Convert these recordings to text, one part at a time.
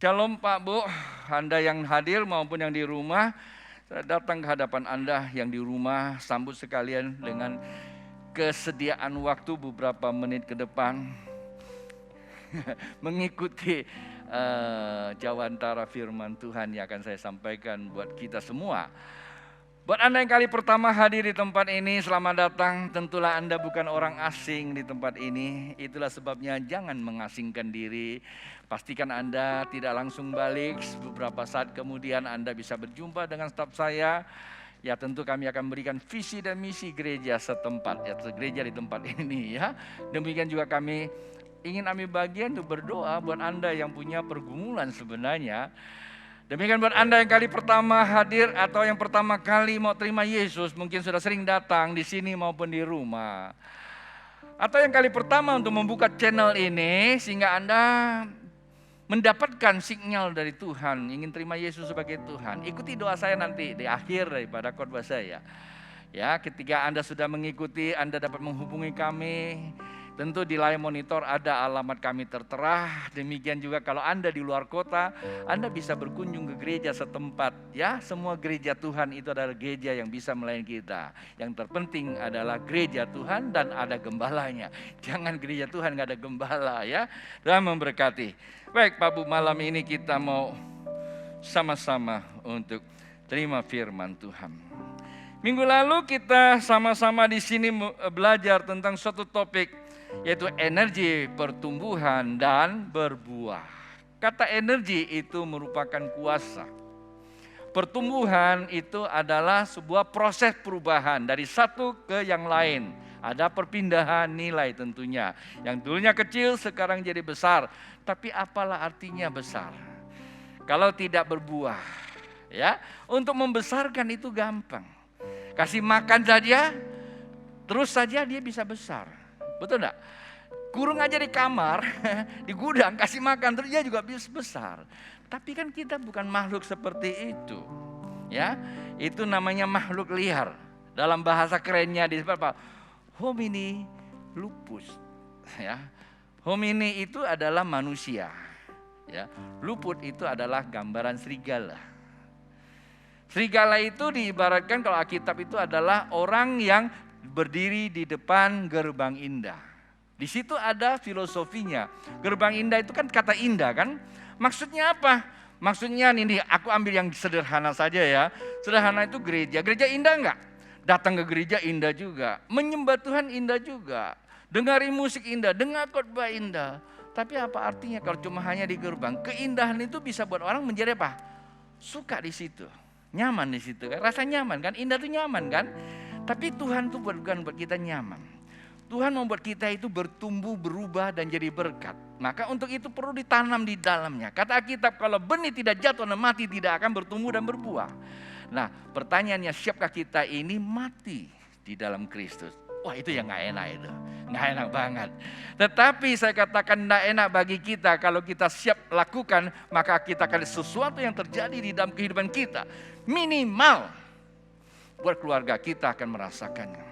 Shalom Pak Bu, Anda yang hadir maupun yang di rumah. Saya datang ke hadapan Anda yang di rumah, sambut sekalian dengan kesediaan waktu beberapa menit ke depan mengikuti jawantara firman Tuhan yang akan saya sampaikan buat kita semua. Buat Anda yang kali pertama hadir di tempat ini, selamat datang. Tentulah Anda bukan orang asing di tempat ini. Itulah sebabnya jangan mengasingkan diri. Pastikan Anda tidak langsung balik. Beberapa saat kemudian Anda bisa berjumpa dengan staf saya. Ya tentu kami akan berikan visi dan misi gereja setempat, ya gereja di tempat ini ya. Demikian juga kami ingin ambil bagian untuk berdoa buat Anda yang punya pergumulan sebenarnya. Demikian buat Anda yang kali pertama hadir atau yang pertama kali mau terima Yesus, mungkin sudah sering datang di sini maupun di rumah. Atau yang kali pertama untuk membuka channel ini sehingga Anda mendapatkan sinyal dari Tuhan, ingin terima Yesus sebagai Tuhan. Ikuti doa saya nanti di akhir daripada khotbah saya. Ya, ketika Anda sudah mengikuti, Anda dapat menghubungi kami. Tentu di layar monitor ada alamat kami tertera. Demikian juga kalau Anda di luar kota, Anda bisa berkunjung ke gereja setempat. Ya, semua gereja Tuhan itu adalah gereja yang bisa melayani kita. Yang terpenting adalah gereja Tuhan dan ada gembalanya. Jangan gereja Tuhan nggak ada gembala ya. Dan memberkati. Baik Pak Bu, malam ini kita mau sama-sama untuk terima firman Tuhan. Minggu lalu kita sama-sama di sini belajar tentang suatu topik, yaitu energi pertumbuhan dan berbuah. Kata energi itu merupakan kuasa. Pertumbuhan itu adalah sebuah proses perubahan dari satu ke yang lain. Ada perpindahan nilai tentunya. Yang dulunya kecil sekarang jadi besar. Tapi apalah artinya besar? Kalau tidak berbuah, ya, untuk membesarkan itu gampang. Kasih makan saja, terus saja dia bisa besar. Betul enggak? Kurung aja di kamar, di gudang, kasih makan, terus dia juga bisa besar. Tapi kan kita bukan makhluk seperti itu. Ya, itu namanya makhluk liar. Dalam bahasa kerennya disebut apa? Homini lupus. Ya, homini itu adalah manusia. Ya, luput itu adalah gambaran serigala. Serigala itu diibaratkan kalau Alkitab itu adalah orang yang berdiri di depan gerbang indah. Di situ ada filosofinya. Gerbang indah itu kan kata indah kan? Maksudnya apa? Maksudnya ini aku ambil yang sederhana saja ya. Sederhana itu gereja. Gereja indah enggak? Datang ke gereja indah juga. Menyembah Tuhan indah juga. Dengarin musik indah, dengar khotbah indah. Tapi apa artinya kalau cuma hanya di gerbang? Keindahan itu bisa buat orang menjadi apa? Suka di situ. Nyaman di situ kan, rasa nyaman kan, indah itu nyaman kan. Tapi Tuhan tuh bukan buat kita nyaman. Tuhan membuat kita itu bertumbuh, berubah dan jadi berkat. Maka untuk itu perlu ditanam di dalamnya. Kata Alkitab kalau benih tidak jatuh dan mati tidak akan bertumbuh dan berbuah. Nah pertanyaannya, siapkah kita ini mati di dalam Kristus? Wah itu yang gak enak itu, gak enak banget. Tetapi saya katakan gak enak bagi kita kalau kita siap lakukan, maka kita akan sesuatu yang terjadi di dalam kehidupan kita. Minimal buat keluarga kita akan merasakannya.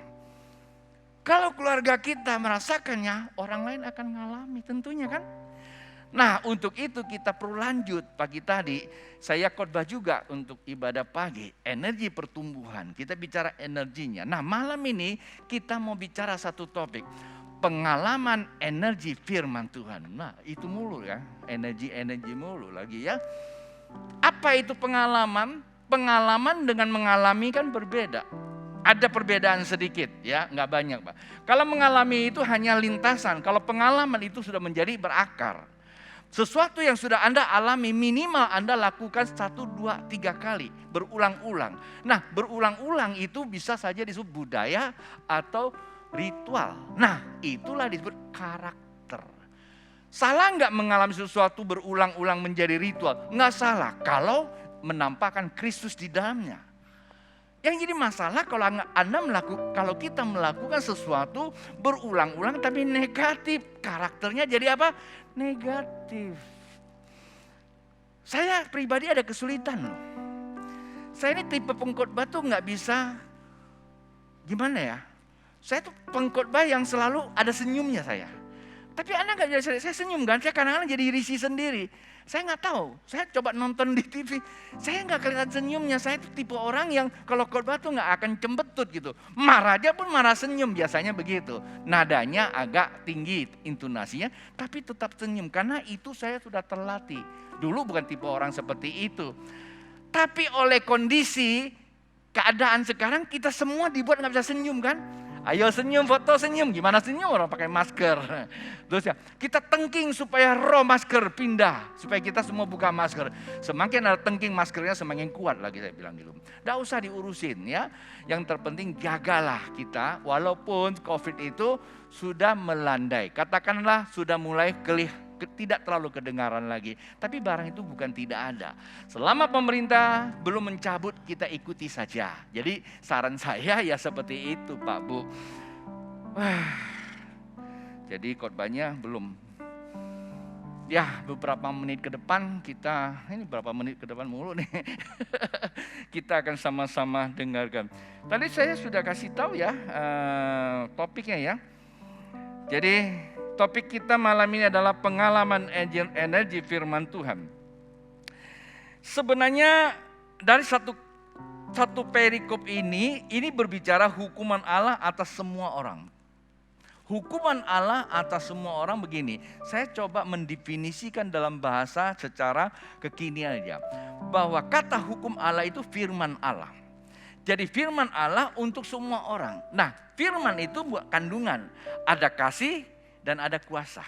Kalau keluarga kita merasakannya, orang lain akan mengalami tentunya kan. Nah untuk itu kita perlu lanjut. Pagi tadi saya khotbah juga untuk ibadah pagi, energi pertumbuhan. Kita bicara energinya. Nah malam ini kita mau bicara satu topik, pengalaman energi firman Tuhan. Nah itu mulu ya, energi mulu lagi ya. Apa itu pengalaman? Pengalaman dengan mengalami kan berbeda. Ada perbedaan sedikit ya, nggak banyak Pak. Kalau mengalami itu hanya lintasan, kalau pengalaman itu sudah menjadi berakar. Sesuatu yang sudah Anda alami minimal Anda lakukan 1, 2, 3 kali berulang-ulang. Nah berulang-ulang itu bisa saja disebut budaya atau ritual. Nah itulah disebut karakter. Salah nggak mengalami sesuatu berulang-ulang menjadi ritual? Nggak salah kalau menampakkan Kristus di dalamnya. Yang jadi masalah kalau kita melakukan sesuatu berulang-ulang tapi negatif, karakternya jadi apa? Negatif. Saya pribadi ada kesulitan loh. Saya ini tipe pengkhotbah tuh nggak bisa, gimana ya? Saya tuh pengkhotbah yang selalu ada senyumnya saya. Tapi Anda nggak jadi saya senyum kan? Saya kadang-kadang jadi risih sendiri. Saya nggak tahu. Saya coba nonton di TV. Saya nggak kelihatan senyumnya. Saya itu tipe orang yang kalau khotbah tuh nggak akan cembetut gitu. Marah aja pun marah senyum biasanya begitu. Nadanya agak tinggi intonasinya, tapi tetap senyum karena itu saya sudah terlatih. Dulu bukan tipe orang seperti itu. Tapi oleh kondisi keadaan sekarang kita semua dibuat nggak bisa senyum kan? Ayo senyum, foto senyum. Gimana senyum orang pakai masker. Terus ya, kita tengking supaya roh masker pindah. Supaya kita semua buka masker. Semakin ada tengking maskernya semakin kuat lagi saya bilang gitu. Nggak usah diurusin ya. Yang terpenting jagalah kita. Walaupun COVID itu sudah melandai. Katakanlah sudah mulai tidak terlalu kedengaran lagi. Tapi barang itu bukan tidak ada. Selama pemerintah belum mencabut, kita ikuti saja. Jadi saran saya ya seperti itu Pak Bu. Jadi khotbahnya belum. Ya beberapa menit ke depan ini berapa menit ke depan mulu nih. Kita akan sama-sama dengarkan. Tadi saya sudah kasih tahu ya topiknya ya. Jadi topik kita malam ini adalah pengalaman energi firman Tuhan. Sebenarnya dari satu perikop ini berbicara hukuman Allah atas semua orang. Hukuman Allah atas semua orang begini. Saya coba mendefinisikan dalam bahasa secara kekinian aja. Bahwa kata hukum Allah itu firman Allah. Jadi firman Allah untuk semua orang. Nah, firman itu buat kandungan. Ada kasih dan ada kuasa.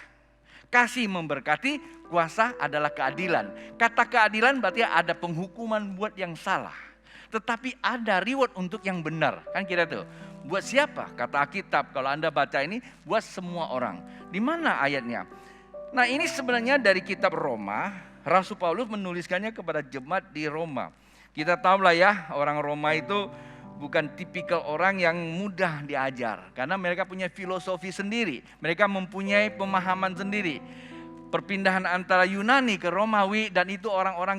Kasih memberkati, kuasa adalah keadilan. Kata keadilan berarti ada penghukuman buat yang salah. Tetapi ada reward untuk yang benar. Kan kira tuh. Buat siapa? Kata Alkitab, kalau Anda baca ini, buat semua orang. Di mana ayatnya? Nah ini sebenarnya dari kitab Roma. Rasul Paulus menuliskannya kepada jemaat di Roma. Kita tahu lah ya, orang Roma itu bukan tipikal orang yang mudah diajar. Karena mereka punya filosofi sendiri. Mereka mempunyai pemahaman sendiri. Perpindahan antara Yunani ke Romawi dan itu orang-orang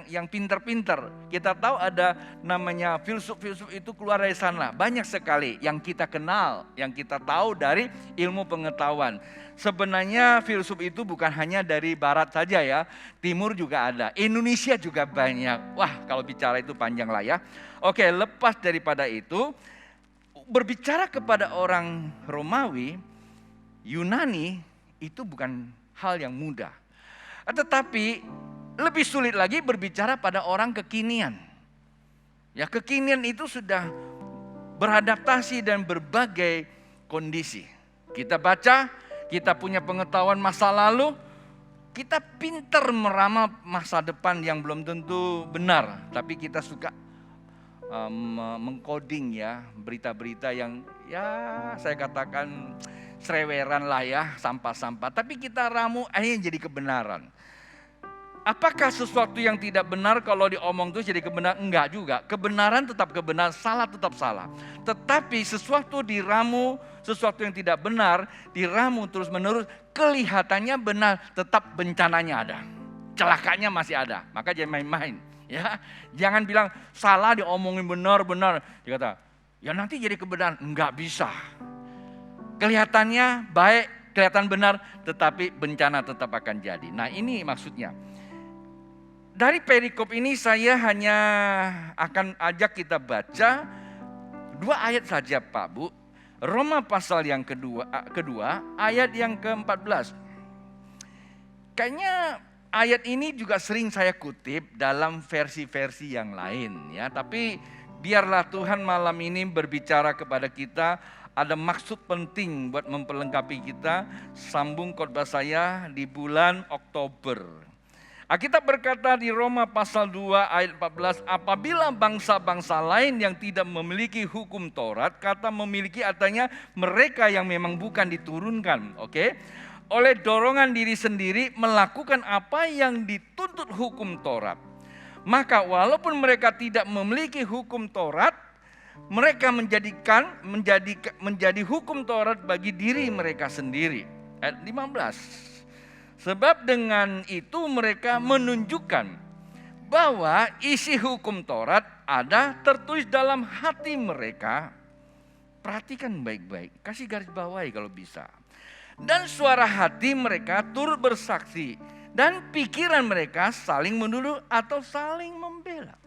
yang pintar-pintar. Kita tahu ada namanya filsuf-filsuf itu keluar dari sana. Banyak sekali yang kita kenal, yang kita tahu dari ilmu pengetahuan. Sebenarnya filsuf itu bukan hanya dari barat saja ya, timur juga ada, Indonesia juga banyak. Wah kalau bicara itu panjang lah ya. Oke, lepas daripada itu, berbicara kepada orang Romawi, Yunani itu bukan hal yang mudah. Tetapi lebih sulit lagi berbicara pada orang kekinian. Ya kekinian itu sudah beradaptasi dan berbagai kondisi. Kita baca, kita punya pengetahuan masa lalu, kita pintar meramal masa depan yang belum tentu benar. Tapi kita suka mengcoding ya berita-berita yang ya saya katakan sereweran lah ya, sampah-sampah. Tapi kita ramu akhirnya jadi kebenaran. Apakah sesuatu yang tidak benar kalau diomong terus jadi kebenaran? Enggak juga. Kebenaran tetap kebenaran, salah tetap salah. Tetapi sesuatu diramu, sesuatu yang tidak benar diramu terus-menerus, kelihatannya benar, tetap bencananya ada. Celakanya masih ada. Maka jangan main-main. Ya, jangan bilang salah diomongin benar-benar. Dia kata, ya nanti jadi kebenaran. Enggak bisa. Kelihatannya baik, kelihatan benar, tetapi bencana tetap akan jadi. Nah ini maksudnya. Dari perikop ini saya hanya akan ajak kita baca 2 ayat saja Pak Bu. Roma pasal yang kedua ayat yang ke-14. Kayaknya ayat ini juga sering saya kutip dalam versi-versi yang lain ya. Tapi biarlah Tuhan malam ini berbicara kepada kita. Ada maksud penting buat memperlengkapi kita. Sambung khotbah saya di bulan Oktober. Alkitab berkata di Roma pasal 2 ayat 14. Apabila bangsa-bangsa lain yang tidak memiliki hukum Taurat. Kata memiliki artinya mereka yang memang bukan diturunkan. Oke? Oleh dorongan diri sendiri melakukan apa yang dituntut hukum Taurat. Maka walaupun mereka tidak memiliki hukum Taurat. Mereka menjadi hukum Taurat bagi diri mereka sendiri. Ayat 15. Sebab dengan itu mereka menunjukkan bahwa isi hukum Taurat ada tertulis dalam hati mereka. Perhatikan baik-baik, kasih garis bawahi kalau bisa. Dan suara hati mereka turut bersaksi. Dan pikiran mereka saling menuduh atau saling membela.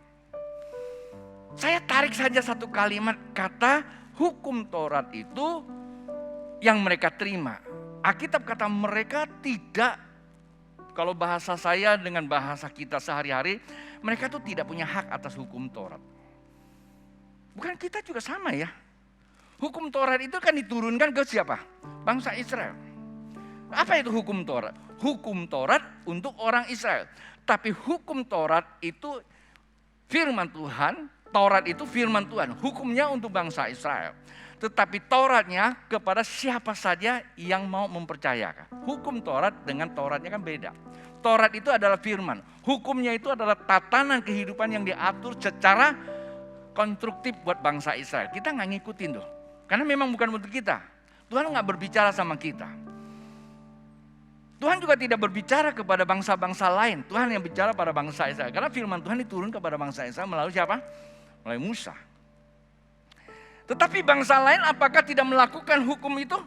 Saya tarik saja satu kalimat kata hukum Taurat itu yang mereka terima. Alkitab kata mereka tidak, kalau bahasa saya dengan bahasa kita sehari-hari, mereka tuh tidak punya hak atas hukum Taurat. Bukan kita juga sama ya. Hukum Taurat itu kan diturunkan ke siapa? Bangsa Israel. Apa itu hukum Taurat? Hukum Taurat untuk orang Israel. Tapi hukum Taurat itu firman Tuhan. Taurat itu firman Tuhan. Hukumnya untuk bangsa Israel. Tetapi Tauratnya kepada siapa saja yang mau mempercayakan. Hukum Taurat dengan Tauratnya kan beda. Taurat itu adalah firman. Hukumnya itu adalah tatanan kehidupan yang diatur secara konstruktif buat bangsa Israel. Kita nggak ngikutin tuh. Karena memang bukan untuk kita. Tuhan nggak berbicara sama kita. Tuhan juga tidak berbicara kepada bangsa-bangsa lain. Tuhan yang bicara pada bangsa Israel. Karena firman Tuhan diturun kepada bangsa Israel melalui siapa? Melalui Musa. Tetapi bangsa lain apakah tidak melakukan hukum itu?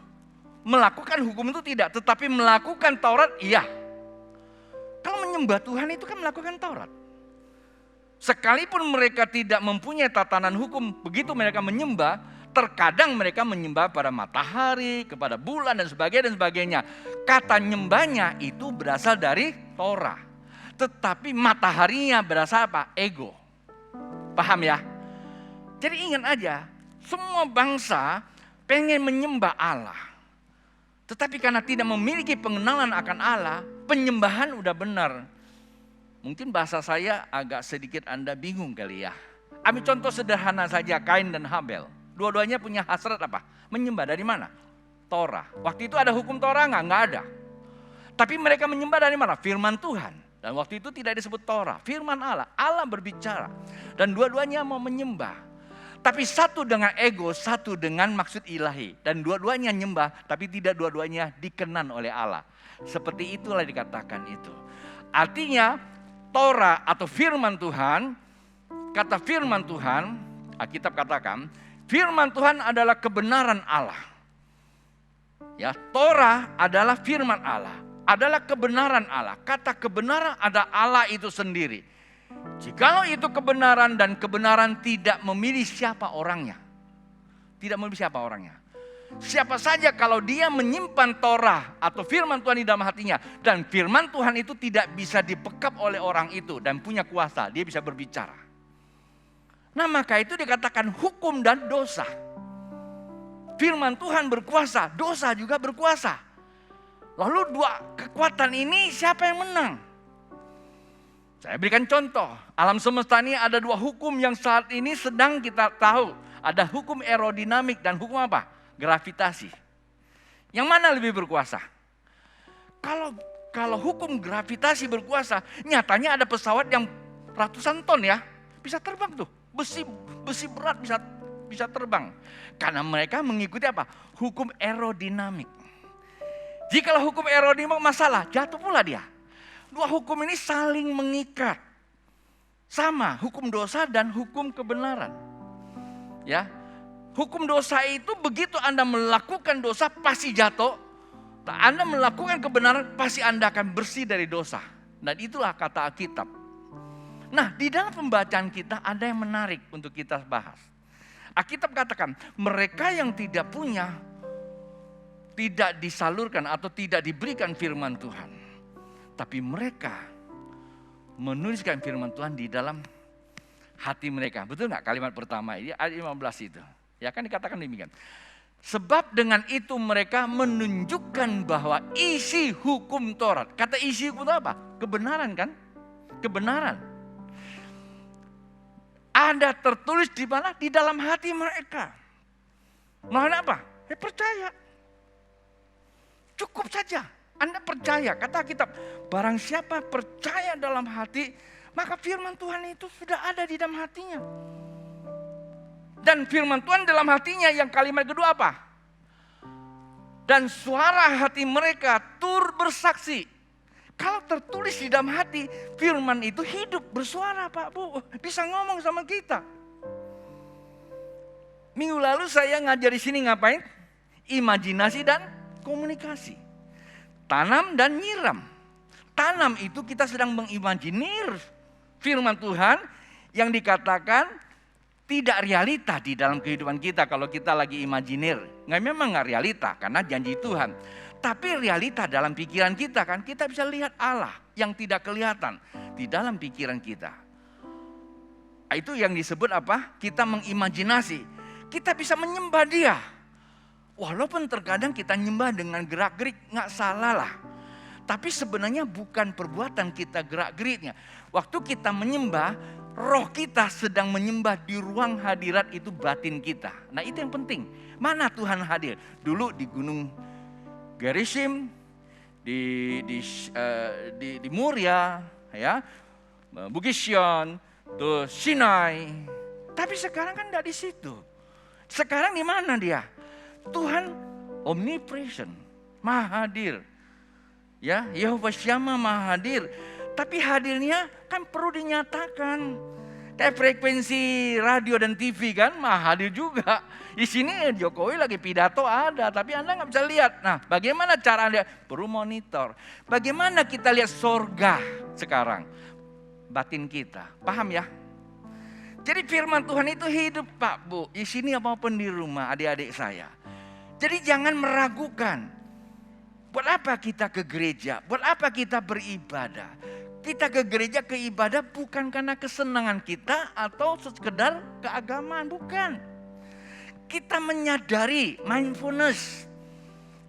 Melakukan hukum itu tidak. Tetapi melakukan Taurat, iya. Kalau menyembah Tuhan itu kan melakukan Taurat. Sekalipun mereka tidak mempunyai tatanan hukum, begitu mereka menyembah, terkadang mereka menyembah pada matahari, kepada bulan dan sebagainya. Kata nyembahnya itu berasal dari Torah. Tetapi mataharinya berasal apa? Ego. Paham ya? Jadi ingat aja, semua bangsa pengen menyembah Allah. Tetapi karena tidak memiliki pengenalan akan Allah, penyembahan udah benar. Mungkin bahasa saya agak sedikit Anda bingung kali ya. Ambil contoh sederhana saja, Kain dan Habel. Dua-duanya punya hasrat apa? Menyembah dari mana? Torah. Waktu itu ada hukum Torah nggak? Nggak ada. Tapi mereka menyembah dari mana? Firman Tuhan. Dan waktu itu tidak disebut Torah. Firman Allah. Allah berbicara. Dan dua-duanya mau menyembah. Tapi satu dengan ego, satu dengan maksud ilahi. Dan dua-duanya nyembah, tapi tidak dua-duanya dikenan oleh Allah. Seperti itulah dikatakan itu. Artinya Torah atau firman Tuhan, kata firman Tuhan, Alkitab katakan, firman Tuhan adalah kebenaran Allah. Ya, Torah adalah firman Allah, adalah kebenaran Allah. Kata kebenaran ada Allah itu sendiri. Jikalau itu kebenaran dan kebenaran tidak memilih siapa orangnya. Tidak memilih siapa orangnya. Siapa saja kalau dia menyimpan Torah atau firman Tuhan di dalam hatinya. Dan firman Tuhan itu tidak bisa dipekap oleh orang itu dan punya kuasa. Dia bisa berbicara. Nah maka itu dikatakan hukum dan dosa. Firman Tuhan berkuasa, dosa juga berkuasa. Lalu dua kekuatan ini siapa yang menang? Saya berikan contoh, alam semesta ini ada dua hukum yang saat ini sedang kita tahu. Ada hukum aerodinamik dan hukum apa? Gravitasi. Yang mana lebih berkuasa? Kalau hukum gravitasi berkuasa, nyatanya ada pesawat yang ratusan ton ya, bisa terbang tuh. Besi berat bisa terbang. Karena mereka mengikuti apa? Hukum aerodinamik. Jikalau hukum aerodinamik masalah, jatuh pula dia. Dua hukum ini saling mengikat. Sama, hukum dosa dan hukum kebenaran. Ya. Hukum dosa itu begitu Anda melakukan dosa pasti jatuh. Anda melakukan kebenaran pasti Anda akan bersih dari dosa. Dan itulah kata Alkitab. Nah, di dalam pembacaan kita ada yang menarik untuk kita bahas. Alkitab katakan, mereka yang tidak punya, tidak disalurkan atau tidak diberikan firman Tuhan. Tapi mereka menuliskan firman Tuhan di dalam hati mereka. Betul gak kalimat pertama ini? Ayat 15 itu. Ya kan dikatakan demikian. Sebab dengan itu mereka menunjukkan bahwa isi hukum Taurat. Kata isi hukum itu apa? Kebenaran kan? Kebenaran. Ada tertulis di mana? Di dalam hati mereka. Mana apa? Ya percaya. Cukup saja. Anda percaya, kata Alkitab, barang siapa percaya dalam hati, maka firman Tuhan itu sudah ada di dalam hatinya. Dan firman Tuhan dalam hatinya yang kalimat kedua apa? Dan suara hati mereka turut bersaksi. Kalau tertulis di dalam hati, firman itu hidup, bersuara Pak Bu, bisa ngomong sama kita. Minggu lalu saya ngajar di sini ngapain? Imajinasi dan komunikasi. Tanam dan nyiram. Tanam itu kita sedang mengimajinir firman Tuhan yang dikatakan tidak realita di dalam kehidupan kita kalau kita lagi imajinir. Memang nggak realita karena janji Tuhan. Tapi realita dalam pikiran kita kan, kita bisa lihat Allah yang tidak kelihatan di dalam pikiran kita. Itu yang disebut apa? Kita mengimajinasi. Kita bisa menyembah Dia. Walaupun terkadang kita nyembah dengan gerak-gerik, nggak salah lah. Tapi sebenarnya bukan perbuatan kita gerak-geriknya. Waktu kita menyembah, roh kita sedang menyembah di ruang hadirat itu batin kita. Nah itu yang penting. Mana Tuhan hadir? Dulu di Gunung Gerizim, di Moria, ya, Bukit Sion, tuh Sinai. Tapi sekarang kan tidak di situ. Sekarang di mana Dia? Tuhan omnipresent, Maha hadir. Ya, Yehova Syama Maha hadir. Tapi hadirnya kan perlu dinyatakan. Kayak frekuensi radio dan TV kan Maha hadir juga. Di sini Jokowi lagi pidato ada, tapi Anda nggak bisa lihat. Nah, bagaimana cara Anda? Perlu monitor. Bagaimana kita lihat sorga sekarang? Batin kita, paham ya? Jadi firman Tuhan itu hidup Pak Bu, di sini apapun di rumah adik-adik saya. Jadi jangan meragukan. Buat apa kita ke gereja? Buat apa kita beribadah? Kita ke gereja, ke ibadah bukan karena kesenangan kita atau sekedar keagamaan, bukan. Kita menyadari mindfulness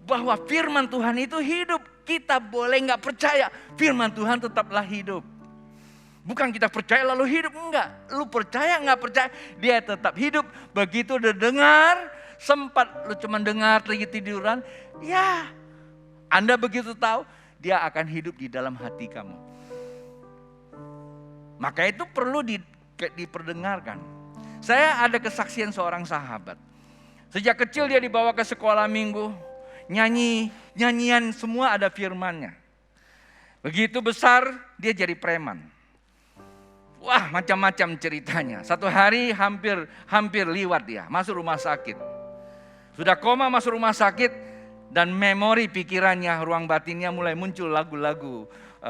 bahwa firman Tuhan itu hidup. Kita boleh nggak percaya, firman Tuhan tetaplah hidup. Bukan kita percaya lalu hidup, enggak. Lu percaya nggak percaya, Dia tetap hidup. Begitu udah dengar, sempat lu cuma dengar lagi tiduran, ya Anda begitu tahu, Dia akan hidup di dalam hati kamu. Maka itu perlu diperdengarkan. Saya ada kesaksian seorang sahabat. Sejak kecil dia dibawa ke sekolah minggu. Nyanyian semua ada firmannya. Begitu besar dia jadi preman. Wah, macam-macam ceritanya. Satu hari hampir liwat dia. Masuk rumah sakit. Sudah koma masuk rumah sakit. Dan memori pikirannya, ruang batinnya mulai muncul lagu-lagu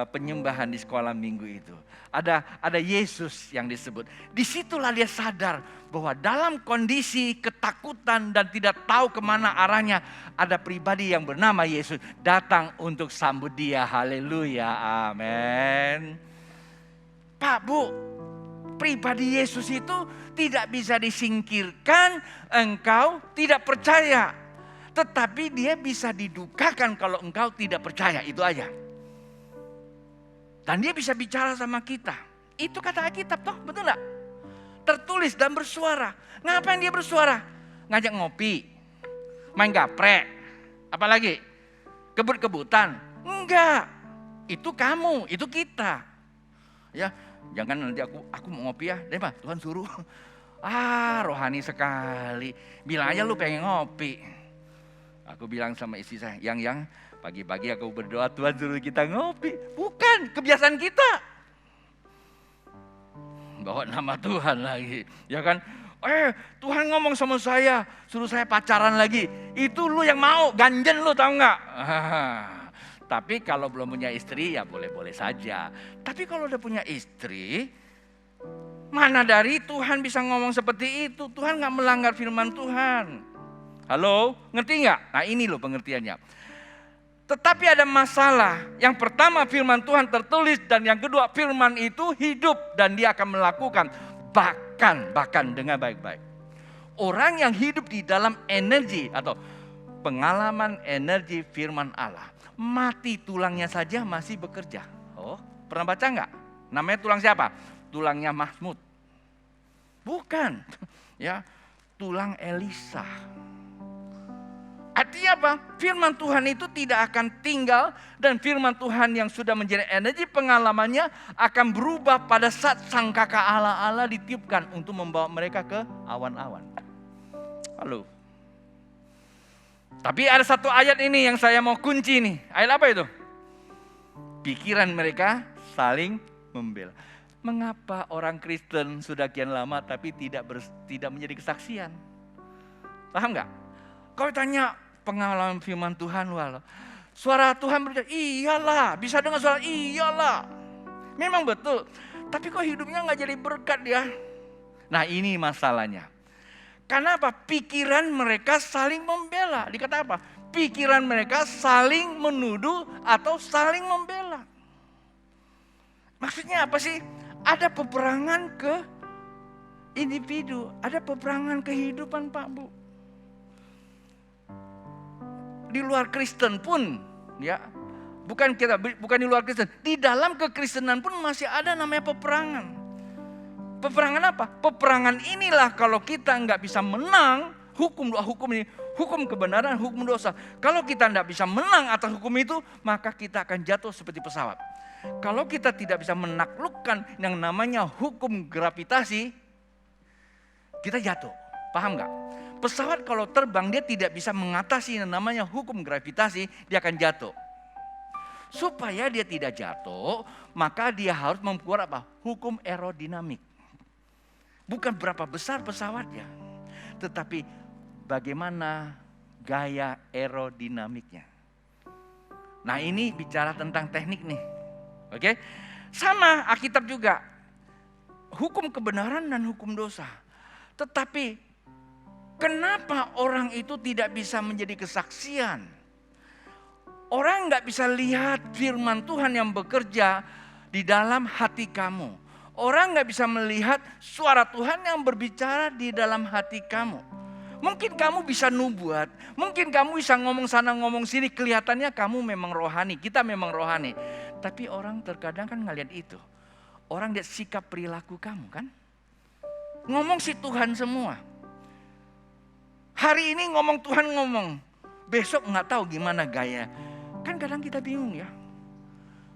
penyembahan di sekolah minggu itu. Ada Yesus yang disebut. Disitulah dia sadar bahwa dalam kondisi ketakutan dan tidak tahu kemana arahnya, ada pribadi yang bernama Yesus datang untuk sambut dia. Haleluya, amin. Pak Bu, pribadi Yesus itu tidak bisa disingkirkan, engkau tidak percaya. Tetapi dia bisa didukakan kalau engkau tidak percaya, itu aja. Dan dia bisa bicara sama kita. Itu kata Alkitab toh, betul gak? Tertulis dan bersuara. Ngapain dia bersuara? Ngajak ngopi, main gaprek, apalagi kebut-kebutan. Enggak, itu kamu, itu kita. Ya, jangan nanti aku mau ngopi ya, deh Pak, Tuhan suruh. Rohani sekali. Bilang aja lu pengen ngopi. Aku bilang sama istri saya, yang pagi-pagi aku berdoa Tuhan suruh kita ngopi. Bukan kebiasaan kita. Bawa nama Tuhan lagi. Ya kan? Tuhan ngomong sama saya, suruh saya pacaran lagi. Itu lu yang mau, ganjen lu tahu nggak? Tapi kalau belum punya istri ya boleh-boleh saja. Tapi kalau udah punya istri, mana dari Tuhan bisa ngomong seperti itu? Tuhan nggak melanggar firman Tuhan. Halo, ngerti nggak? Nah ini loh pengertiannya. Tetapi ada masalah. Yang pertama firman Tuhan tertulis dan yang kedua firman itu hidup dan dia akan melakukan bahkan dengan baik-baik. Orang yang hidup di dalam energi atau pengalaman energi firman Allah, mati tulangnya saja masih bekerja. Oh, pernah baca nggak? Namanya tulang siapa? Tulangnya Mahmud. Bukan, ya, tulang Elisa. Artinya apa? Firman Tuhan itu tidak akan tinggal dan firman Tuhan yang sudah menjadi energi pengalamannya akan berubah pada saat sangkaka Allah ditiupkan untuk membawa mereka ke awan-awan. Halo. Tapi ada satu ayat ini yang saya mau kunci nih. Ayat apa itu? Pikiran mereka saling membela. Mengapa orang Kristen sudah kian lama tapi tidak menjadi kesaksian? Paham nggak? Kau tanya, pengalaman firman Tuhan walau. Suara Tuhan berkata, iyalah, bisa dengar suara iyalah. Memang betul, tapi kok hidupnya nggak jadi berkat ya? Nah ini masalahnya. Karena apa? Pikiran mereka saling membela. Dikata apa? Pikiran mereka saling menuduh atau saling membela. Maksudnya apa sih? Ada peperangan ke individu, ada peperangan kehidupan Pak Bu. Di luar Kristen pun, ya, bukan di luar Kristen, di dalam kekristenan pun masih ada namanya peperangan. Peperangan apa? Peperangan inilah kalau kita nggak bisa menang hukum ini, hukum kebenaran, hukum dosa. Kalau kita nggak bisa menang atas hukum itu, maka kita akan jatuh seperti pesawat. Kalau kita tidak bisa menaklukkan yang namanya hukum gravitasi, kita jatuh. Paham nggak? Pesawat kalau terbang dia tidak bisa mengatasi yang namanya hukum gravitasi, dia akan jatuh. Supaya dia tidak jatuh, maka dia harus membuat apa? Hukum aerodinamik. Bukan berapa besar pesawatnya, tetapi bagaimana gaya aerodinamiknya. Nah ini bicara tentang teknik nih. Oke? Sama Alkitab juga. Hukum kebenaran dan hukum dosa. Tetapi kenapa orang itu tidak bisa menjadi kesaksian? Orang nggak bisa lihat firman Tuhan yang bekerja di dalam hati kamu. Orang nggak bisa melihat suara Tuhan yang berbicara di dalam hati kamu. Mungkin kamu bisa nubuat, mungkin kamu bisa ngomong sana ngomong sini, kelihatannya kamu memang rohani, kita memang rohani. Tapi orang terkadang kan ngelihat itu. Orang lihat sikap perilaku kamu kan. Ngomong si Tuhan semua. Hari ini ngomong Tuhan ngomong, besok nggak tahu gimana gaya. Kan kadang kita bingung ya.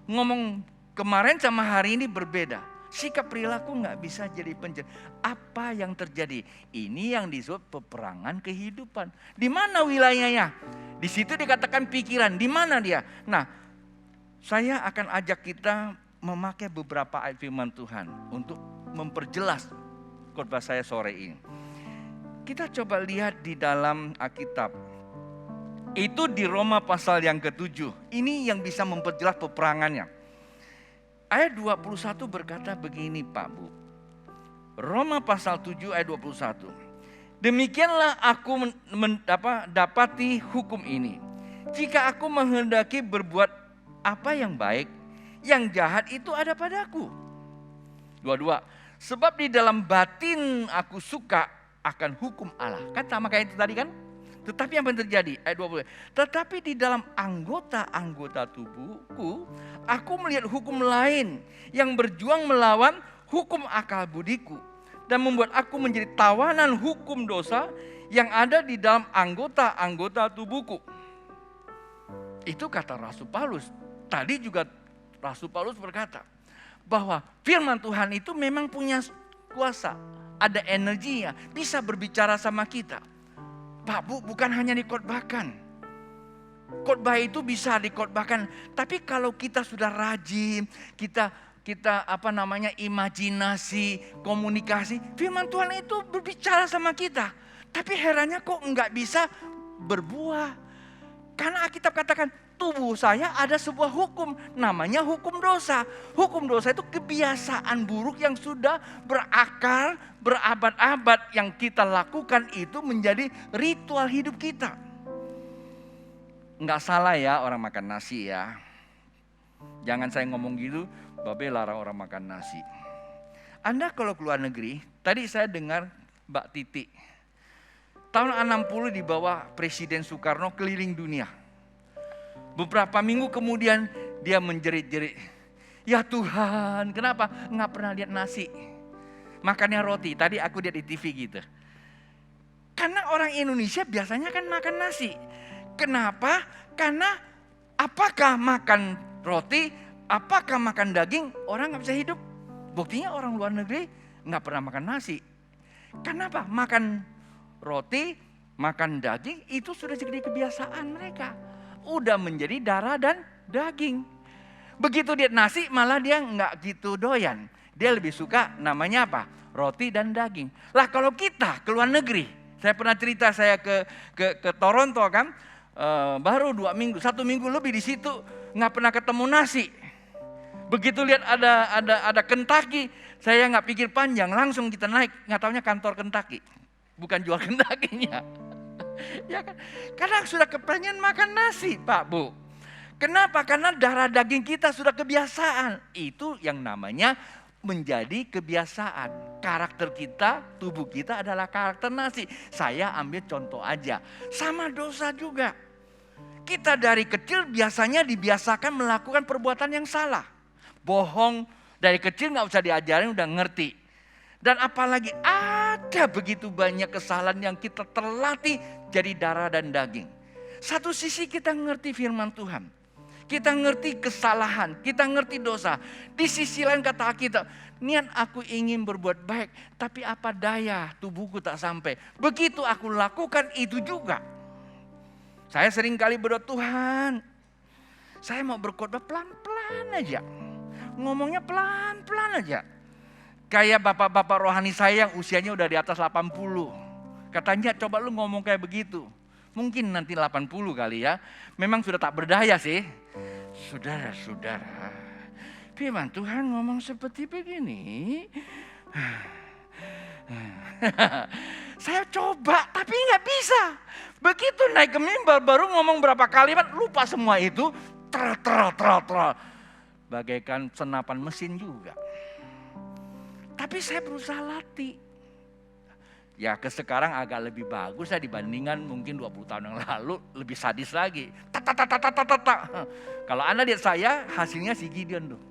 Ngomong kemarin sama hari ini berbeda. Sikap perilaku nggak bisa jadi penjelasan. Apa yang terjadi? Ini yang disebut peperangan kehidupan. Di mana wilayahnya? Di situ dikatakan pikiran. Di mana dia? Nah, saya akan ajak kita memakai beberapa ayat firman Tuhan untuk memperjelas khotbah saya sore ini. Kita coba lihat di dalam Alkitab. Itu di Roma pasal yang ke-7. Ini yang bisa memperjelas peperangannya. Ayat 21 berkata begini Pak Bu. Roma pasal 7 ayat 21. Demikianlah aku dapati hukum ini. Jika aku menghendaki berbuat apa yang baik, yang jahat itu ada padaku. 22. Sebab di dalam batin aku suka akan hukum Allah. Kan sama kayak itu tadi kan? Tetapi apa yang terjadi? Ayat 20. Tetapi di dalam anggota-anggota tubuhku, aku melihat hukum lain yang berjuang melawan hukum akal budiku. Dan membuat aku menjadi tawanan hukum dosa yang ada di dalam anggota-anggota tubuhku. Itu kata Rasul Paulus. Tadi juga Rasul Paulus berkata bahwa firman Tuhan itu memang punya kuasa. Ada energinya, bisa berbicara sama kita. Pak Bu, bukan hanya dikhotbahkan. Khotbah itu bisa dikhotbahkan, tapi kalau kita sudah rajin, kita imajinasi, komunikasi, firman Tuhan itu berbicara sama kita. Tapi herannya kok enggak bisa berbuah. Karena Alkitab katakan tubuh saya ada sebuah hukum, namanya hukum dosa. Hukum dosa itu kebiasaan buruk yang sudah berakar berabad-abad, yang kita lakukan itu menjadi ritual hidup kita. Enggak salah ya orang makan nasi ya. Jangan saya ngomong gitu, Babe larang orang makan nasi. Anda kalau keluar negeri, tadi saya dengar Mbak Titi. Tahun 60 dibawa Presiden Soekarno keliling dunia. Beberapa minggu kemudian dia menjerit-jerit. Ya Tuhan, kenapa nggak pernah lihat nasi? Makannya roti, tadi aku lihat di TV gitu. Karena orang Indonesia biasanya kan makan nasi. Kenapa? Karena apakah makan roti, apakah makan daging, orang nggak bisa hidup. Buktinya orang luar negeri nggak pernah makan nasi. Kenapa? Makan roti, makan daging itu sudah jadi kebiasaan mereka. Udah menjadi darah dan daging. Begitu dia nasi malah dia nggak gitu doyan. Dia lebih suka namanya apa? Roti dan daging. Lah kalau kita ke luar negeri, saya pernah cerita saya ke Toronto kan, baru 2 minggu, 1 minggu lebih di situ nggak pernah ketemu nasi. Begitu lihat ada Kentucky, saya nggak pikir panjang, langsung kita naik. Nggak taunya kantor Kentucky, bukan jual Kentucky-nya. Ya kan? Karena sudah kepengen makan nasi, Pak Bu. Kenapa? Karena darah daging kita sudah kebiasaan. Itu yang namanya menjadi kebiasaan. Karakter kita, tubuh kita adalah karakter nasi. Saya ambil contoh aja. Sama dosa juga. Kita dari kecil biasanya dibiasakan melakukan perbuatan yang salah. Bohong dari kecil nggak usah diajarin, udah ngerti. Dan apalagi ada begitu banyak kesalahan yang kita terlatih jadi darah dan daging. Satu sisi kita ngerti firman Tuhan. Kita ngerti kesalahan, kita ngerti dosa. Di sisi lain kata Alkitab, niat aku ingin berbuat baik, tapi apa daya tubuhku tak sampai. Begitu aku lakukan itu juga. Saya sering kali berdoa, Tuhan, saya mau berkhotbah pelan-pelan aja. Ngomongnya pelan-pelan aja. Kayak bapak-bapak rohani saya yang usianya udah di atas 80. Katanya coba lu ngomong kayak begitu. Mungkin nanti 80 kali ya. Memang sudah tak berdaya sih. Saudara-saudara, firman Tuhan ngomong seperti begini. Saya coba tapi nggak bisa. Begitu naik ke mimbar baru ngomong berapa kalimat lupa semua itu. Bagaikan senapan mesin juga. Tapi saya berusaha latih. Ya sekarang agak lebih bagus ya dibandingkan mungkin 20 tahun yang lalu, lebih sadis lagi. Kalau Anda lihat saya, hasilnya si Gideon tuh.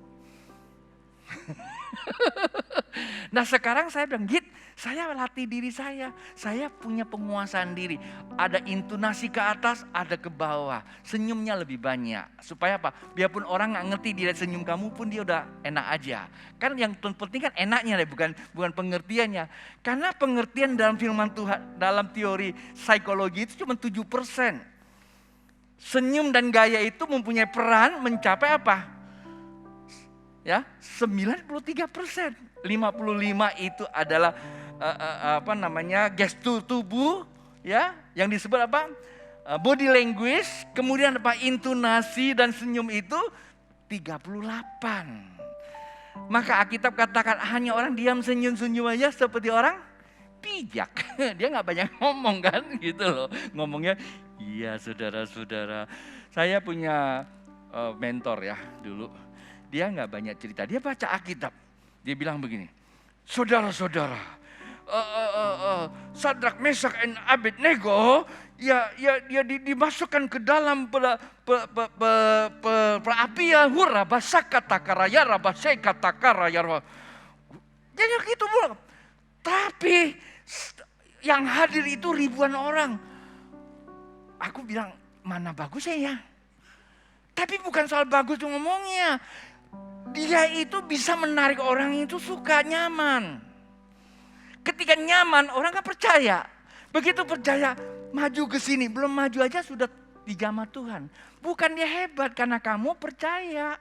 Nah sekarang saya bilang, Git, saya latih diri saya. Saya punya penguasaan diri. Ada intonasi ke atas, ada ke bawah. Senyumnya lebih banyak. Supaya apa? Biarpun orang gak ngerti dia senyum kamu pun dia udah enak aja. Kan yang penting kan enaknya deh, bukan pengertiannya. Karena pengertian dalam firman Tuhan, dalam teori psikologi itu cuma 7%. Senyum dan gaya itu mempunyai peran mencapai apa? Ya, 93%. 55 itu adalah gestur tubuh, ya, yang disebut apa? Body language, kemudian apa? Intonasi dan senyum itu 38. Maka Alkitab katakan hanya orang diam senyum-senyum aja seperti orang bijak. Dia nggak banyak ngomong kan, gitu loh. Ngomongnya, iya saudara-saudara. Saya punya mentor ya dulu. Dia nggak banyak cerita, dia baca Alkitab. Dia bilang begini, saudara-saudara, Sadrak, Mesak, dan Abednego, ya dimasukkan ke dalam perapian hura basaka takaraya rabaseka takaraya. Jadi gitu pula. Tapi yang hadir itu ribuan orang. Aku bilang, mana bagusnya ya? Tapi bukan soal bagus tuh ngomongnya. Dia itu bisa menarik orang itu suka, nyaman. Ketika nyaman orang gak percaya. Begitu percaya maju ke sini, belum maju aja sudah dijamah Tuhan. Bukan dia hebat karena kamu percaya.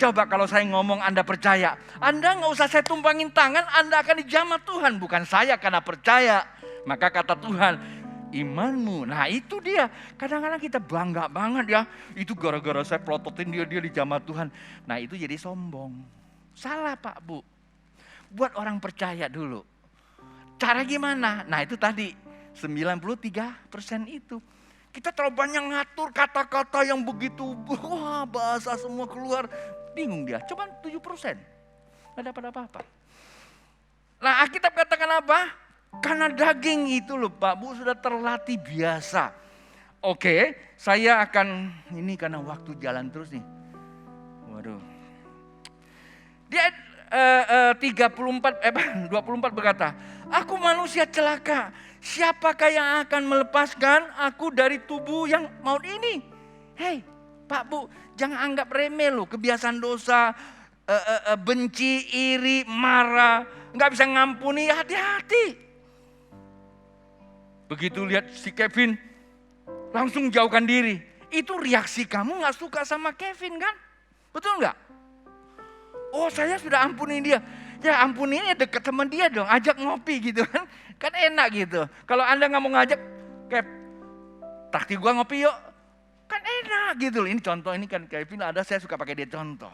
Coba kalau saya ngomong Anda percaya, Anda gak usah saya tumpangin tangan, Anda akan dijamah Tuhan. Bukan saya karena percaya. Maka kata Tuhan, imanmu. Nah itu dia. Kadang-kadang kita bangga banget ya. Itu gara-gara saya pelototin dia dijamah Tuhan. Nah itu jadi sombong. Salah Pak Bu. Buat orang percaya dulu. Cara gimana? Nah itu tadi 93% itu. Kita terlalu banyak ngatur kata-kata yang begitu. Wah bahasa semua keluar. Bingung dia. Cuma 7%. Gak dapat apa-apa. Nah Alkitab katakan apa? Karena daging itu loh Pak Bu sudah terlatih biasa. Oke, saya akan, ini karena waktu jalan terus nih. Waduh. Dia 24 berkata, aku manusia celaka. Siapakah yang akan melepaskan aku dari tubuh yang maut ini? Hei Pak Bu, jangan anggap remeh loh kebiasaan dosa, benci, iri, marah, nggak bisa ngampuni, hati-hati. Begitu lihat si Kevin, langsung jauhkan diri. Itu reaksi kamu gak suka sama Kevin kan? Betul gak? Oh saya sudah ampuni dia. Ya ampuninya deket sama dia dong, ajak ngopi gitu kan. Kan enak gitu. Kalau Anda gak mau ngajak, Kev, traktir gua ngopi yuk. Kan enak gitu loh. Ini contoh, ini kan Kevin ada, saya suka pakai dia contoh.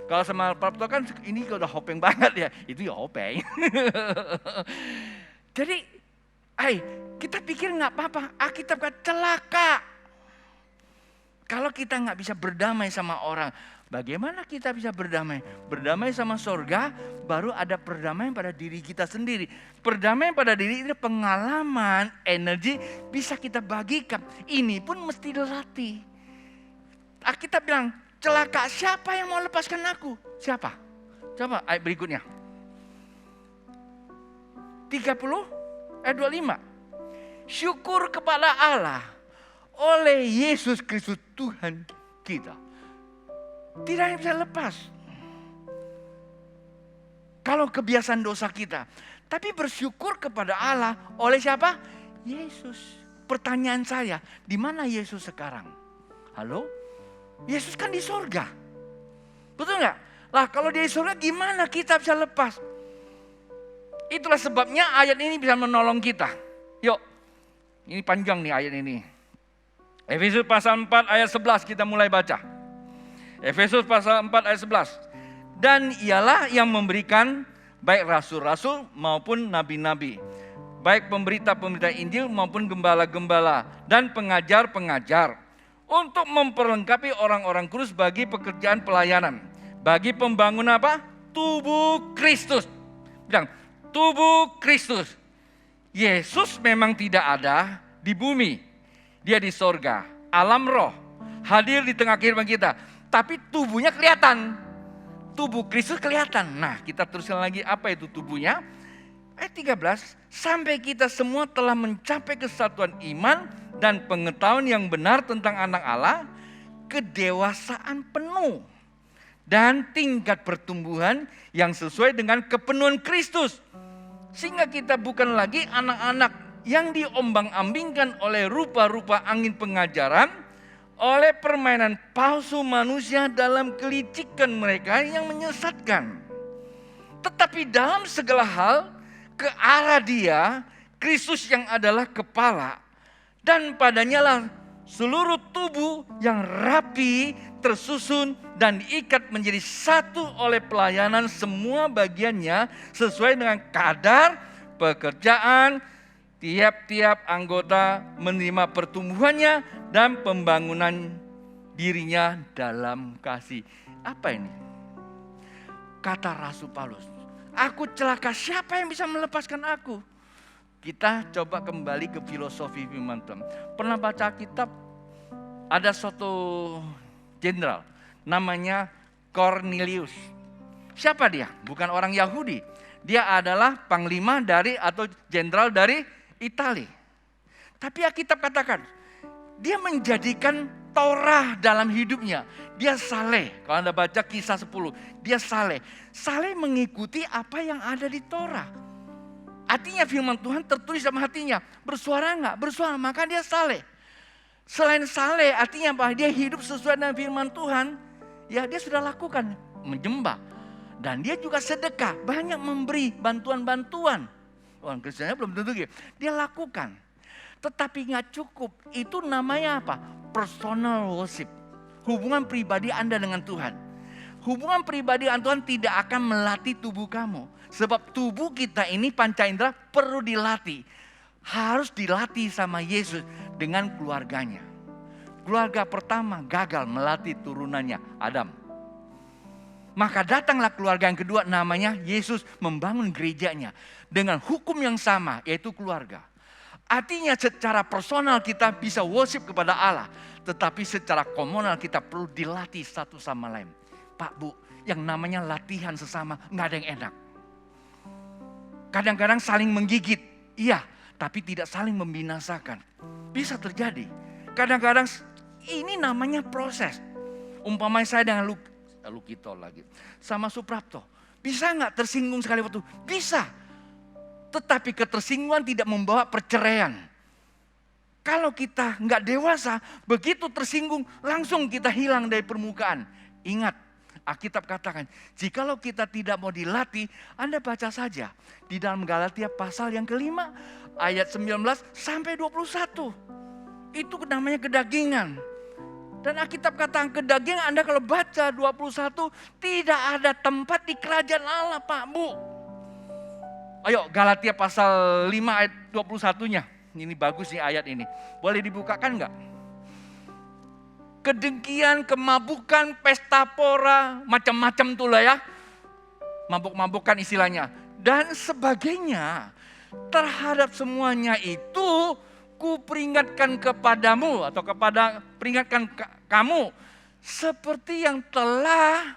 Kalau sama Prapto kan ini udah hopeng banget ya. Itu ya hopeng. Jadi, kita pikir nggak apa-apa. Alkitab kata celaka. Kalau kita nggak bisa berdamai sama orang, bagaimana kita bisa berdamai? Berdamai sama sorga, baru ada perdamaian pada diri kita sendiri. Perdamaian pada diri itu pengalaman, energi bisa kita bagikan. Ini pun mesti dilatih. Kita bilang, celaka siapa yang mau lepaskan aku? Siapa? Coba ayat berikutnya. 30 ayat 25. Syukur kepada Allah oleh Yesus Kristus Tuhan kita. Tidak yang bisa lepas. Kalau kebiasaan dosa kita. Tapi bersyukur kepada Allah oleh siapa? Yesus. Pertanyaan saya, di mana Yesus sekarang? Halo? Yesus kan di sorga. Betul nggak? Lah kalau dia di sorga gimana kita bisa lepas? Itulah sebabnya ayat ini bisa menolong kita. Yuk, ini panjang nih ayat ini. Efesus pasal 4 ayat 11 kita mulai baca. Efesus pasal 4 ayat 11. Dan ialah yang memberikan baik rasul-rasul maupun nabi-nabi, baik pemberita-pemberita Injil maupun gembala-gembala dan pengajar-pengajar, untuk memperlengkapi orang-orang kudus bagi pekerjaan pelayanan, bagi pembangunan apa? Tubuh Kristus. Bilang, tubuh Kristus. Yesus memang tidak ada di bumi. Dia di sorga, alam roh, hadir di tengah kehidupan kita. Tapi tubuhnya kelihatan. Tubuh Kristus kelihatan. Nah, kita teruskan lagi apa itu tubuhnya. Ayat 13, sampai kita semua telah mencapai kesatuan iman dan pengetahuan yang benar tentang anak Allah, kedewasaan penuh, dan tingkat pertumbuhan yang sesuai dengan kepenuhan Kristus. Sehingga kita bukan lagi anak-anak yang diombang-ambingkan oleh rupa-rupa angin pengajaran, oleh permainan palsu manusia dalam kelicikan mereka yang menyesatkan. Tetapi dalam segala hal, ke arah Dia, Kristus yang adalah kepala, dan padanya lah seluruh tubuh yang rapi, tersusun dan diikat menjadi satu oleh pelayanan semua bagiannya sesuai dengan kadar pekerjaan tiap-tiap anggota, menerima pertumbuhannya dan pembangunan dirinya dalam kasih. Apa ini? Kata Rasul Paulus, aku celaka, siapa yang bisa melepaskan aku? Kita coba kembali ke filosofi firman Tuhan. Pernah baca kitab, ada suatu jenderal namanya Cornelius. Siapa dia? Bukan orang Yahudi. Dia adalah panglima dari atau jenderal dari Italia. Tapi Alkitab katakan, dia menjadikan Torah dalam hidupnya. Dia saleh. Kalau Anda baca Kisah 10, dia saleh. Saleh mengikuti apa yang ada di Torah. Artinya firman Tuhan tertulis dalam hatinya. Bersuara enggak? Bersuara, maka dia saleh. Selain saleh, artinya apa? Dia hidup sesuai dengan firman Tuhan. Ya, dia sudah lakukan, menyembah. Dan dia juga sedekah, banyak memberi bantuan-bantuan. Orang Kristennya belum tentu gitu. Dia lakukan. Tetapi nggak cukup. Itu namanya apa? Personal worship. Hubungan pribadi Anda dengan Tuhan. Hubungan pribadi dengan Tuhan tidak akan melatih tubuh kamu. Sebab tubuh kita ini panca indera perlu dilatih. Harus dilatih sama Yesus dengan keluarganya. Keluarga pertama gagal melatih turunannya, Adam. Maka datanglah keluarga yang kedua, namanya Yesus membangun gerejanya dengan hukum yang sama, yaitu keluarga. Artinya secara personal kita bisa worship kepada Allah, tetapi secara komunal kita perlu dilatih satu sama lain. Pak, Bu, yang namanya latihan sesama nggak ada yang enak. Kadang-kadang saling menggigit, iya, tapi tidak saling membinasakan. Bisa terjadi. Kadang-kadang ini namanya proses. Umpamanya saya dengan Lukito lagi, sama Suprapto. Bisa nggak tersinggung sekali waktu? Bisa. Tetapi ketersinggungan tidak membawa perceraian. Kalau kita nggak dewasa, begitu tersinggung langsung kita hilang dari permukaan. Ingat, Alkitab katakan, jikalau kita tidak mau dilatih, Anda baca saja di dalam Galatia pasal yang kelima, ayat 19 sampai 21. Itu namanya kedagingan. Dan Alkitab katakan kedagingan, Anda kalau baca 21, tidak ada tempat di kerajaan Allah, Pak, Bu. Ayo Galatia pasal 5 ayat 21-nya. Ini bagus nih ayat ini. Boleh dibukakan enggak? Kedengkian, kemabukan, pesta pora, macam-macam tuh lah ya. Mabuk-mabukan istilahnya. Dan sebagainya. Terhadap semuanya itu ku peringatkan kepadamu atau peringatkan kamu seperti yang telah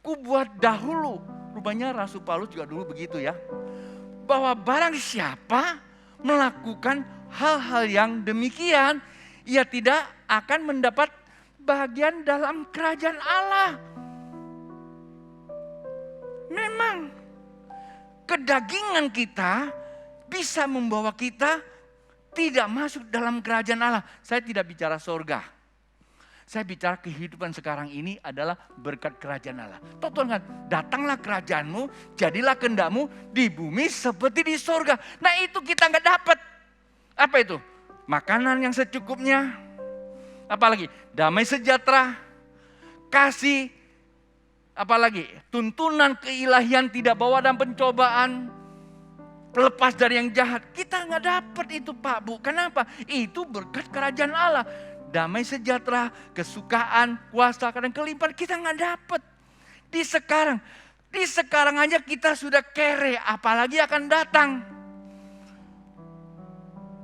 ku buat dahulu. Rupanya Rasul Paulus juga dulu begitu ya. Bahwa barang siapa melakukan hal-hal yang demikian, ia tidak akan mendapat bagian dalam kerajaan Allah. Memang kedagingan kita bisa membawa kita tidak masuk dalam kerajaan Allah. Saya tidak bicara surga. Saya bicara kehidupan sekarang ini adalah berkat kerajaan Allah. Tuhan kan, datanglah kerajaanmu, jadilah kehendakmu di bumi seperti di surga. Nah itu kita nggak dapat. Apa itu? Makanan yang secukupnya. Apalagi? Damai sejahtera, kasih. Apalagi? Tuntunan keilahian tidak bawa dalam pencobaan. Lepas dari yang jahat. Kita nggak dapat itu Pak Bu. Kenapa? Itu berkat kerajaan Allah. Damai sejahtera, kesukaan, kuasa, dan kelimpahan kita nggak dapat. Di sekarang aja kita sudah kere, apalagi akan datang.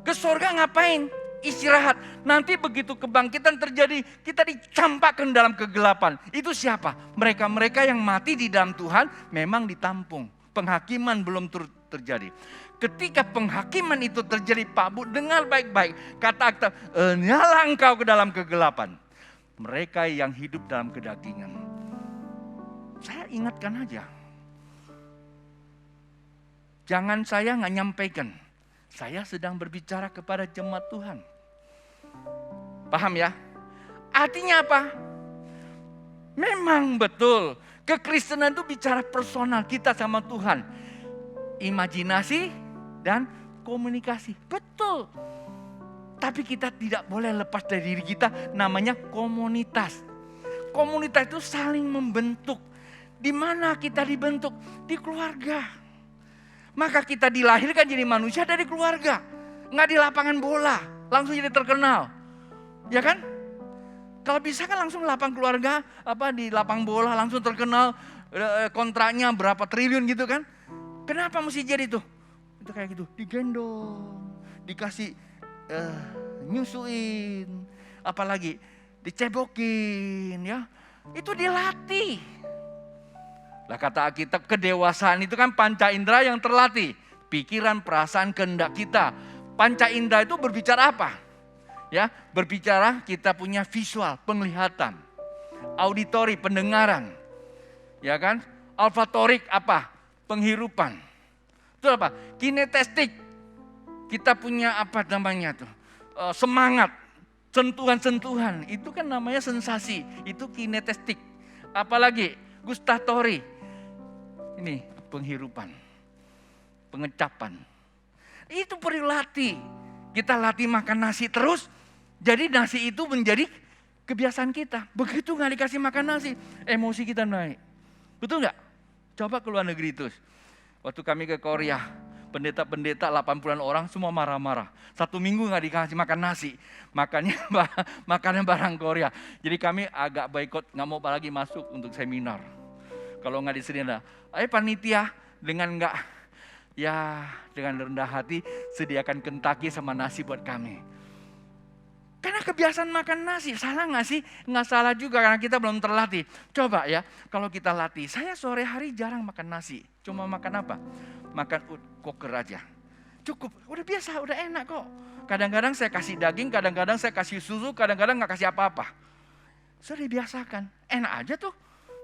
Ke surga ngapain? Istirahat. Nanti begitu kebangkitan terjadi, kita dicampakkan dalam kegelapan. Itu siapa? Mereka-mereka yang mati di dalam Tuhan memang ditampung. Penghakiman belum terjadi. Ketika penghakiman itu terjadi, Pak Bu, dengar baik-baik. Kata-kata, nyala engkau ke dalam kegelapan. Mereka yang hidup dalam kedagingan. Saya ingatkan aja. Jangan saya nggak nyampaikan. Saya sedang berbicara kepada jemaat Tuhan. Paham ya? Artinya apa? Memang betul. Kekristenan itu bicara personal kita sama Tuhan. Imajinasi dan komunikasi. Betul. Tapi kita tidak boleh lepas dari diri kita, namanya komunitas. Komunitas itu saling membentuk. Di mana kita dibentuk? Di keluarga. Maka kita dilahirkan jadi manusia dari keluarga. Nggak di lapangan bola, langsung jadi terkenal. Ya kan? Kalau bisa kan langsung lapang keluarga, di lapang bola langsung terkenal, kontraknya berapa triliun gitu kan. Kenapa mesti jadi tuh? Itu kayak gitu, digendong, dikasih nyusuin, apalagi dicebokin ya. Itu dilatih. Lah kata Alkitab, kedewasaan itu kan panca indera yang terlatih. Pikiran, perasaan, kehendak kita. Panca indera itu berbicara apa? Ya, berbicara kita punya visual, penglihatan. Auditori, pendengaran. Ya kan? Olfatorik apa? Penghirupan. Itu apa? Kinestetik. Kita punya apa namanya tuh? Semangat, sentuhan-sentuhan. Itu kan namanya sensasi. Itu kinestetik. Apalagi gustatori. Ini penghirupan. Pengecapan. Itu perlu latih. Kita latih makan nasi terus. Jadi nasi itu menjadi kebiasaan kita. Begitu gak dikasih makan nasi, emosi kita naik. Betul gak? Coba ke luar negeri terus. Waktu kami ke Korea, pendeta-pendeta 80-an orang semua marah-marah. 1 minggu gak dikasih makan nasi. Makannya makanan barang Korea. Jadi kami agak boikot, gak mau lagi masuk untuk seminar. Kalau gak disediakan, ayo panitia dengan rendah hati sediakan Kentucky sama nasi buat kami. Karena kebiasaan makan nasi, salah gak sih? Nggak salah juga karena kita belum terlatih. Coba ya, kalau kita latih, saya sore hari jarang makan nasi. Cuma makan apa? Makan koker aja. Cukup, udah biasa, udah enak kok. Kadang-kadang saya kasih daging, kadang-kadang saya kasih susu, kadang-kadang gak kasih apa-apa. Sudah dibiasakan, enak aja tuh.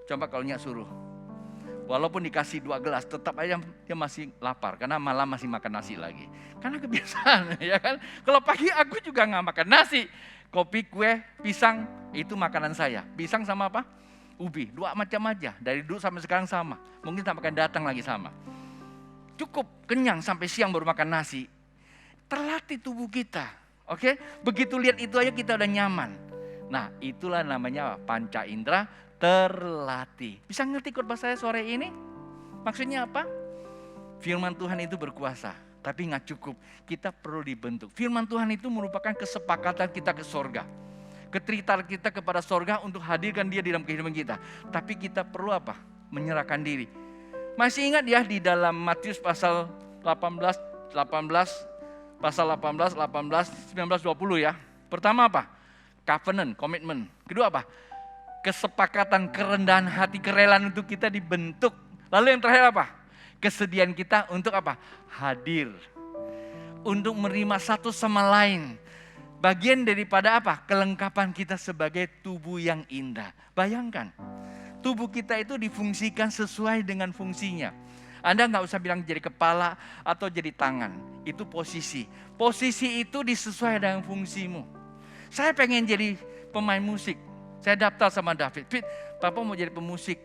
Coba kalau Nyak suruh. Walaupun dikasih 2 gelas, tetap aja dia masih lapar. Karena malam masih makan nasi lagi. Karena kebiasaan, ya kan. Kalau pagi aku juga gak makan nasi. Kopi, kue, pisang, itu makanan saya. Pisang sama apa? Ubi, 2 macam aja. Dari dulu sampai sekarang sama. Mungkin sampai akan datang lagi sama. Cukup kenyang sampai siang baru makan nasi. Terlatih tubuh kita. Oke, begitu lihat itu aja kita udah nyaman. Nah, itulah namanya panca indera terlatih. Bisa ngerti khotbah saya sore ini? Maksudnya apa? Firman Tuhan itu berkuasa, tapi nggak cukup. Kita perlu dibentuk. Firman Tuhan itu merupakan kesepakatan kita ke sorga. Keteritar kita kepada sorga untuk hadirkan dia di dalam kehidupan kita. Tapi kita perlu apa? Menyerahkan diri. Masih ingat ya di dalam Matius pasal 18, pasal 18, 19, 20 ya. Pertama apa? Covenant, komitmen. Kedua apa? Kesepakatan, kerendahan hati, kerelaan untuk kita dibentuk. Lalu yang terakhir apa? Kesediaan kita untuk apa? Hadir. Untuk menerima satu sama lain. Bagian daripada apa? Kelengkapan kita sebagai tubuh yang indah. Bayangkan, tubuh kita itu difungsikan sesuai dengan fungsinya. Anda nggak usah bilang jadi kepala atau jadi tangan. Itu posisi. Posisi itu disesuaikan dengan fungsimu. Saya pengen jadi pemain musik. Saya daftar sama David. Fit, Papa mau jadi pemusik.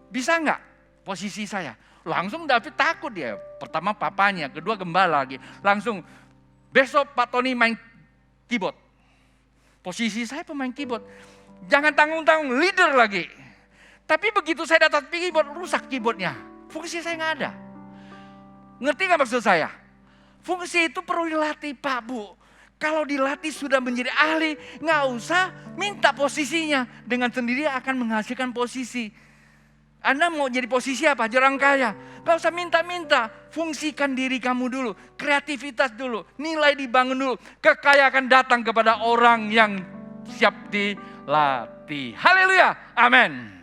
Bisa nggak posisi saya? Langsung David takut dia. Pertama papanya, kedua gembala lagi. Langsung besok Pak Tony main keyboard. Posisi saya pemain keyboard. Jangan tanggung-tanggung, leader lagi. Tapi begitu saya datang keyboard, rusak keyboardnya. Fungsi saya nggak ada. Ngerti nggak maksud saya? Fungsi itu perlu dilatih Pak Bu. Kalau dilatih sudah menjadi ahli, nggak usah minta posisinya. Dengan sendiri akan menghasilkan posisi. Anda mau jadi posisi apa? Orang kaya. Nggak usah minta-minta. Fungsikan diri kamu dulu. Kreativitas dulu. Nilai dibangun dulu. Kekayaan akan datang kepada orang yang siap dilatih. Haleluya. Amin.